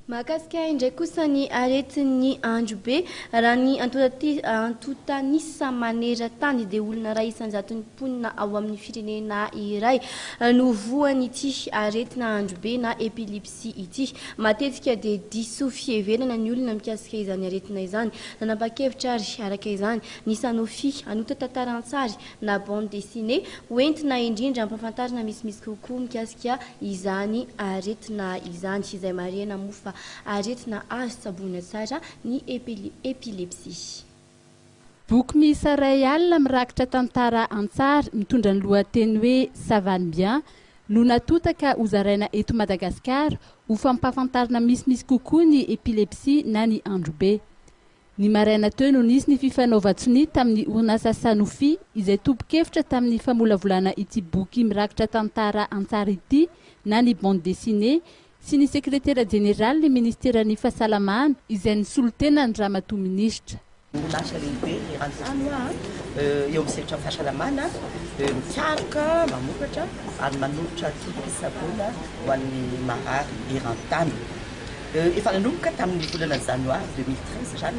Mahakasika indray kosa ny aretin'ny andro be raha ny antotanisa maneran-tany dia olona ray isan-jaton'ny mponina ao amin'ny firenena iray no voany ity aretina andro be na epilepsia ity. Matetika dia diso fieverana ny olona mikasika izany aretina izany. Nanapa-kevitra ary araka izany ny Sanofi anota tantaran-tsary na bande dessinée hoentina indrindra ampahafantarina misimisy kokoa mikasika izany aretina izany izay marihana mofa aretina azo tsaboina tsara ny epilepsia. Boky miisa iray alina mirakitra tantara an-tsary mitondra ny lohateny hoe Ça va bien no natotaka hozaraina eto Madagasikara ho fampahafantarina misimisy kokoa ny epilepsia na ny andro be. Ny maraina teo no nisy ny fifanaovan-tsony tamin'ny orinasa Sanofi izay topo-kevitra tamin'ny famolavolana ity boky mirakitra tantara an-tsary ity na ny bande dessinée sy ny sekretera jeneraly ny ministeran'ny fahasalamana izay nisolotena ny Ramatoa Minisitra. Orinasa lehibe eran'izany eo amin'ny sektra fahasalamana mikaraka mamokatra ary manolotra tobim-pitsaboana ho an'ny marary eran-tany. Efa nanomboka tamin'ny volana janoary 2013 zany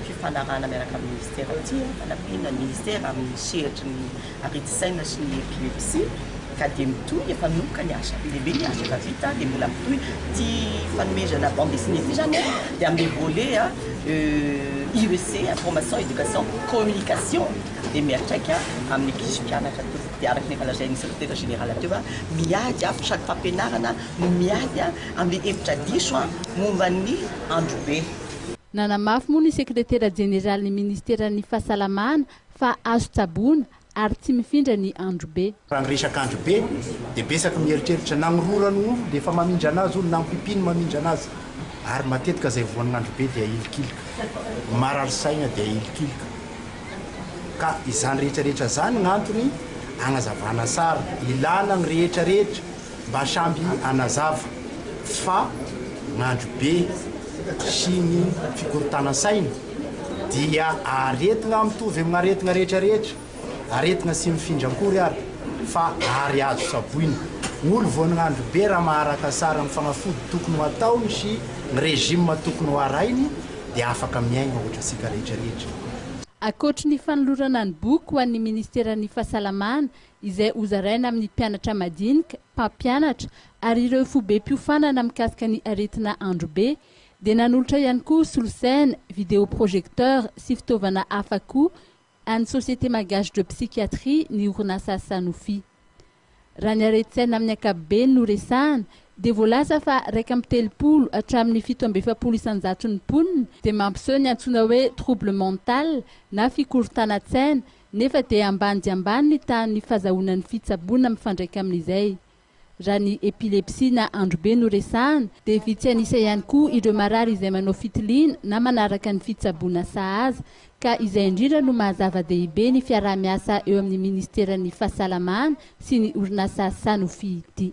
fifanarahana miaraka amin'ny ministera ity fanampiana ny ministera amin'ny sehatry ny areti-saina sy ny epilepsia ka dia mitohy efa nanomboka ny asa lehibe ny asa efa vita dia mbola mitohy ty fanomezana bande dessinée ity zany dia amin'ny volet IEC information éducation communication dia miatraika amin'ny ankizy mpianatra dia araka ny falazain'ny sekretera général teo miady chaque fampianarana no miady amin'ny hevitra diso momba ny andro be. Nanamafy moa ny sekretera jeneraly ny ministeran'ny fahasalamana fa azo tsaboina ary tsy mifindra ny andro be. Raha ny resaka andro be dia besaka mieritreritra nanirorana olo dia efa mamindra anazy olo nampipiny mamindra anazy ary matetika izay voan'ny andro be dia ilikilika marary saina dia ilikilika ka izany rehetrarehetra zany gn'antony agnazavana sara ilana ny rehetrarehetra mba samby anazava fa gn'andro be sy ny fikorotana saina dia aretina mitovy amin'ny aretina rehetrarehetra aretina sy mifindra akory ary fa ary azo saboina olo voan'andro be raha maharaka sara amin'ny fagnafody tokony ho ataony sy ny régime tokony ho arainy dia afaka miaigna ohatra sika rehetrarehetra. Akoatra ny fanolorana ny boky ho an'ny ministeran'ny fahasalamana izay hozaraina amin'ny mpianatra madinika, mpampianatra ary ireo fobe mpiofanana mikasika ny aretina andro be dia nanolotra ihany koa solosaina, vidéoprojecteur sy fitaovana hafa koa an'ny Société Malgache de Psychiatrie ny orinasa Sanofi. Raha ny areti-saina amin'ny ankapobeny no resahana dia voalaza fa 1.30 hatramin'ny 7.70 isan-jaton'ny mponina dia mampiseho ny antsoina hoe trouble mental na fikorotana-tsaina nefa dia ambany dia ambany ny tahan'ny fahazahoana ny fitsaboana mifandraika amin'izay. Raha ny epilepsia na andro be no resahana dia vitsy anisa ihany koa ireo marary izay manao fitiliana na manaraka ny fitsaboana sahaza ka izay indrindra no mahazava-dehibe ny fiaraha-miasa eo amin'ny ministeran'ny fahasalamana sy ny orinasa Sanofi ity.